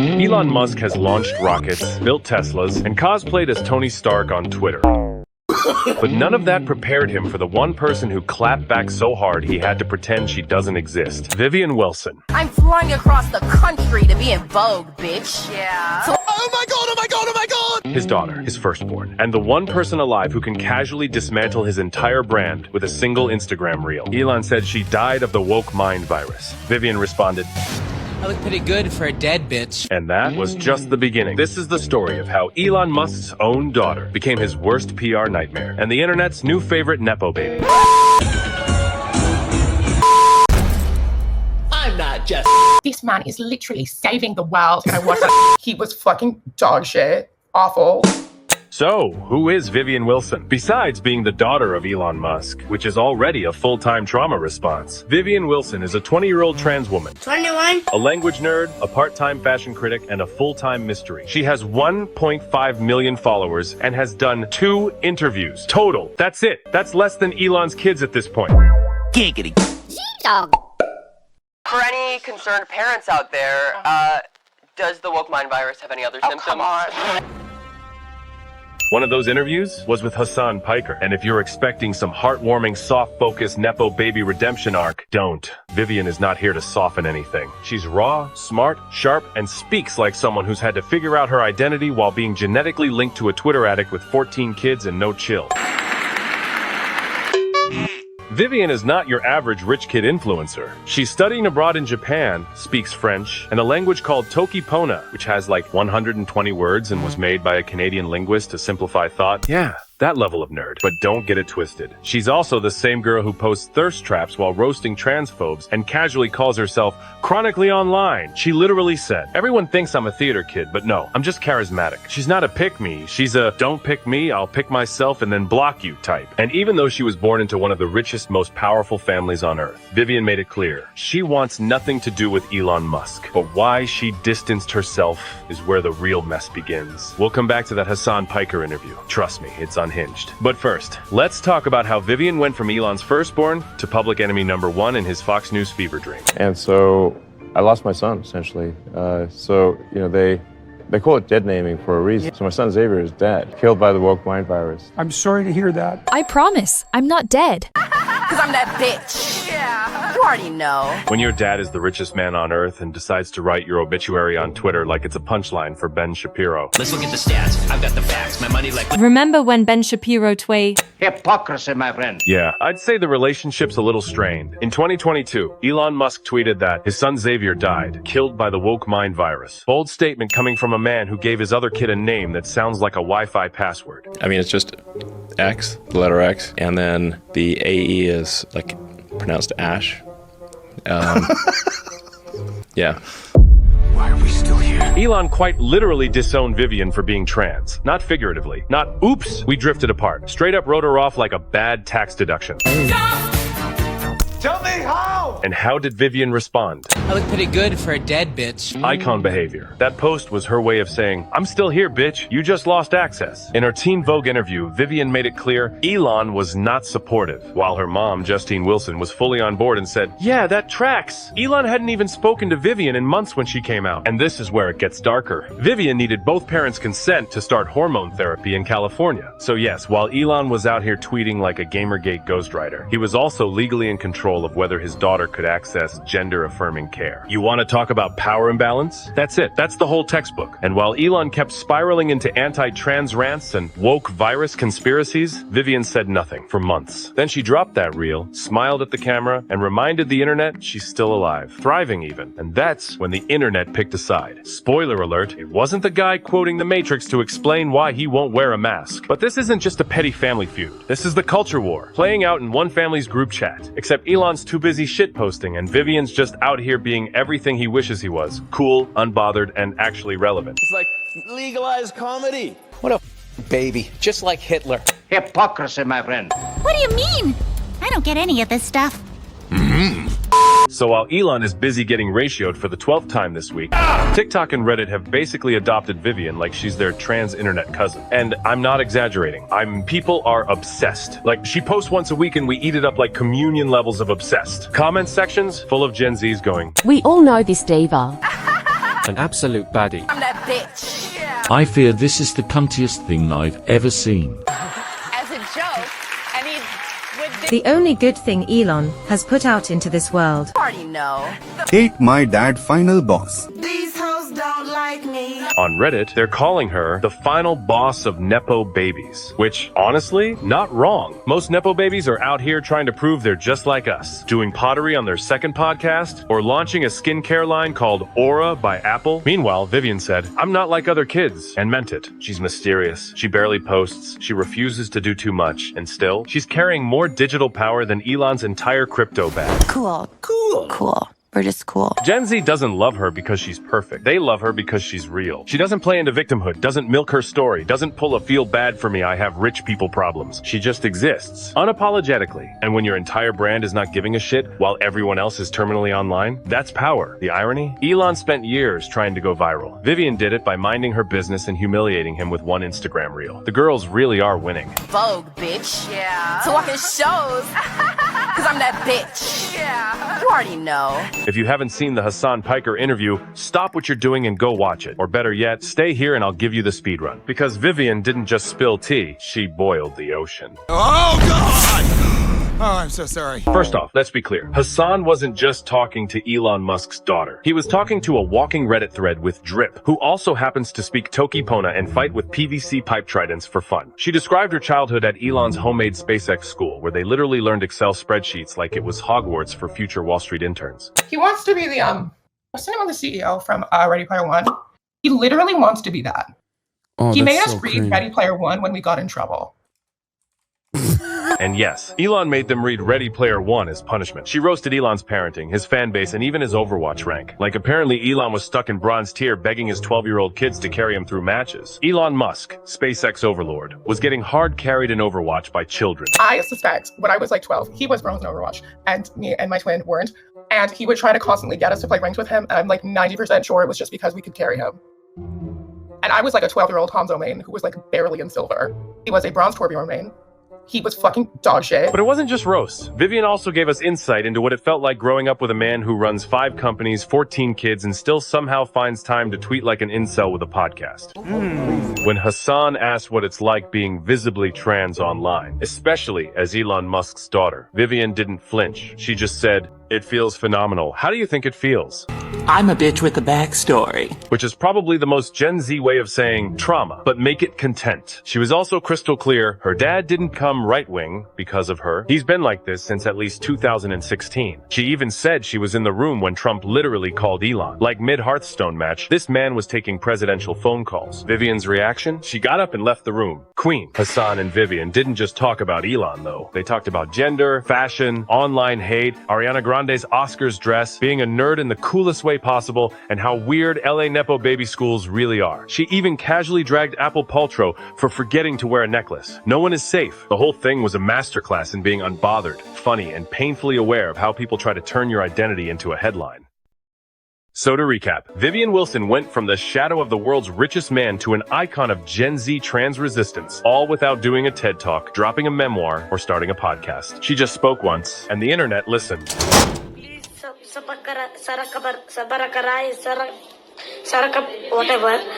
Elon Musk has launched rockets, built Teslas, and cosplayed as Tony Stark on Twitter. But none of that prepared him for the one person who clapped back so hard he had to pretend she doesn't exist. Vivian Wilson. I'm flying across the country to be in Vogue, bitch. Yeah. So Oh my god, oh my god, oh my god! His daughter, his firstborn, and the one person alive who can casually dismantle his entire brand with a single Instagram reel. Elon said she died of the woke mind virus. Vivian responded, I look pretty good for a dead bitch. and that was just the beginning. This is the story of how Elon Musk's own daughter became his worst PR nightmare and the internet's new favorite nepo baby. I'm not just. This man is literally saving the world. And I watched that. He was fucking dog shit. Awful. So, who is Vivian Wilson? Besides being the daughter of Elon Musk, which is already a full-time trauma response, Vivian Wilson is a 20-year-old trans woman, 21. a language nerd, a part-time fashion critic, and a full-time mystery. She has 1.5 million followers and has done 2 interviews. Total. That's it. That's less than Elon's kids at this point. Giggity. For any concerned parents out there, does the woke mind virus have any other symptoms? Come on. One of those interviews was with Hasan Piker, and if you're expecting some heartwarming, soft-focused Nepo baby redemption arc, don't. Vivian is not here to soften anything. She's raw, smart, sharp, and speaks like someone who's had to figure out her identity while being genetically linked to a Twitter addict with 14 kids and no chill. Vivian is not your average rich kid influencer. She's studying abroad in Japan, speaks French, and a language called Toki Pona, which has like 120 words and was made by a Canadian linguist to simplify thought. Yeah, that level of nerd. But don't get it twisted. She's also the same girl who posts thirst traps while roasting transphobes and casually calls herself chronically online. She literally said, everyone thinks I'm a theater kid, but no, I'm just charismatic. She's not a pick-me. She's a don't pick me, I'll pick myself and then block you type. And even though she was born into one of the richest, most powerful families on earth, Vivian made it clear she wants nothing to do with Elon Musk. But why she distanced herself is where the real mess begins. We'll come back to that Hasan Piker interview. Trust me, it's unhinged. But first, let's talk about how Vivian went from Elon's firstborn to public enemy #1 in his Fox News fever dream. And so I lost my son, essentially. They call it dead naming for a reason. So my son Xavier is dead, killed by the woke mind virus. I'm sorry to hear that. I promise, I'm not dead. Because I'm that bitch. Yeah. You already know. When your dad is the richest man on earth and decides to write your obituary on Twitter like it's a punchline for Ben Shapiro. Let's look at the stats. I've got the facts. My money like. Remember when Ben Shapiro tweeted, Hypocrisy, my friend. Yeah, I'd say the relationship's a little strained. In 2022, Elon Musk tweeted that his son Xavier died, killed by the woke mind virus. Bold statement coming from a man who gave his other kid a name that sounds like a Wi-Fi password. I mean, it's just X, the letter X, and then the AE is like pronounced Ash. Yeah. Why are we still here? Elon quite literally disowned Vivian for being trans. Not figuratively. Not, oops, we drifted apart. Straight up wrote her off like a bad tax deduction. Tell me how! And how did Vivian respond? I look pretty good for a dead bitch. Icon behavior. That post was her way of saying, I'm still here, bitch. You just lost access. In her Teen Vogue interview, Vivian made it clear Elon was not supportive, while her mom, Justine Wilson, was fully on board and said, yeah, that tracks. Elon hadn't even spoken to Vivian in months when she came out. And this is where it gets darker. Vivian needed both parents' consent to start hormone therapy in California. So yes, while Elon was out here tweeting like a Gamergate ghostwriter, he was also legally in control of whether his daughter could access gender-affirming care. You want to talk about power imbalance? That's it. That's the whole textbook. And while Elon kept spiraling into anti-trans rants and woke virus conspiracies, Vivian said nothing for months. Then she dropped that reel, smiled at the camera, and reminded the internet she's still alive, thriving even. And that's when the internet picked a side. Spoiler alert, it wasn't the guy quoting The Matrix to explain why he won't wear a mask. But this isn't just a petty family feud. This is the culture war, playing out in one family's group chat. Except Elon's too busy shitposting, and Vivian's just out here being everything he wishes he was. Cool, unbothered, and actually relevant. It's like legalized comedy. What a baby. Just like Hitler. Hypocrisy, my friend. What do you mean? I don't get any of this stuff. So while Elon is busy getting ratioed for the 12th time this week, TikTok and Reddit have basically adopted Vivian like she's their trans internet cousin. And I'm not exaggerating. People are obsessed. Like, she posts once a week and we eat it up like communion levels of obsessed. Comment sections full of Gen Zs going, we all know this diva. An absolute baddie. I'm that bitch. Yeah. I fear this is the cuntiest thing I've ever seen. As a joke, and he would The only good thing Elon has put out into this world. already know. Hate my dad final boss. These hoes don't like me. On Reddit, they're calling her the final boss of nepo babies, which, honestly, not wrong. Most nepo babies are out here trying to prove they're just like us, doing pottery on their second podcast, or launching a skincare line called Aura by Apple. Meanwhile, Vivian said, "I'm not like other kids," and meant it. She's mysterious. She barely posts. She refuses to do too much, and still, she's carrying more digital power than Elon's entire crypto bag. Cool. We're just cool. Gen Z doesn't love her because she's perfect. They love her because she's real. She doesn't play into victimhood, doesn't milk her story, doesn't pull a feel bad for me, I have rich people problems. She just exists, unapologetically. And when your entire brand is not giving a shit while everyone else is terminally online, that's power. The irony? Elon spent years trying to go viral. Vivian did it by minding her business and humiliating him with one Instagram reel. The girls really are winning. Vogue, bitch. Yeah. To walk in shows. Cause I'm that bitch. Yeah. You already know. If you haven't seen the Hasan Piker interview, stop what you're doing and go watch it. Or better yet, stay here and I'll give you the speed run. Because Vivian didn't just spill tea, she boiled the ocean. Oh, God! Oh, I'm so sorry. First off, let's be clear. Hasan wasn't just talking to Elon Musk's daughter. He was talking to a walking Reddit thread with Drip, who also happens to speak Toki Pona and fight with PVC pipe tridents for fun. She described her childhood at Elon's homemade SpaceX school, where they literally learned Excel spreadsheets like it was Hogwarts for future Wall Street interns. He wants to be the what's the name of the CEO from Ready Player One? He literally wants to be that. He made us read Ready Player One when we got in trouble. And yes, Elon made them read Ready Player One as punishment. She roasted Elon's parenting, his fan base, and even his Overwatch rank. Like apparently Elon was stuck in bronze tier begging his 12-year-old kids to carry him through matches. Elon Musk, SpaceX overlord, was getting hard carried in Overwatch by children. I suspect when I was like 12, he was bronze in Overwatch, and me and my twin weren't. And he would try to constantly get us to play ranked with him, and I'm like 90% sure it was just because we could carry him. And I was like a 12-year-old Hanzo main who was like barely in silver. He was a bronze Torbjorn main. He was fucking dog shit. But it wasn't just roasts. Vivian also gave us insight into what it felt like growing up with a man who runs 5 companies, 14 kids, and still somehow finds time to tweet like an incel with a podcast. When Hasan asked what it's like being visibly trans online, especially as Elon Musk's daughter, Vivian didn't flinch. She just said, "It feels phenomenal. How do you think it feels?" I'm a bitch with a backstory. Which is probably the most Gen Z way of saying trauma, but make it content. She was also crystal clear. Her dad didn't come right-wing because of her. He's been like this since at least 2016. She even said she was in the room when Trump literally called Elon. Like mid-Hearthstone match, this man was taking presidential phone calls. Vivian's reaction? She got up and left the room. Queen. Hasan and Vivian didn't just talk about Elon, though. They talked about gender, fashion, online hate, Ariana Grande's Oscars dress, being a nerd in the coolest way possible, and how weird LA Nepo baby schools really are. She even casually dragged Apple Paltrow for forgetting to wear a necklace. No one is safe. The whole thing was a masterclass in being unbothered, funny, and painfully aware of how people try to turn your identity into a headline. So to recap, Vivian Wilson went from the shadow of the world's richest man to an icon of Gen Z trans resistance, all without doing a TED Talk, dropping a memoir, or starting a podcast. She just spoke once, and the internet listened. Whatever.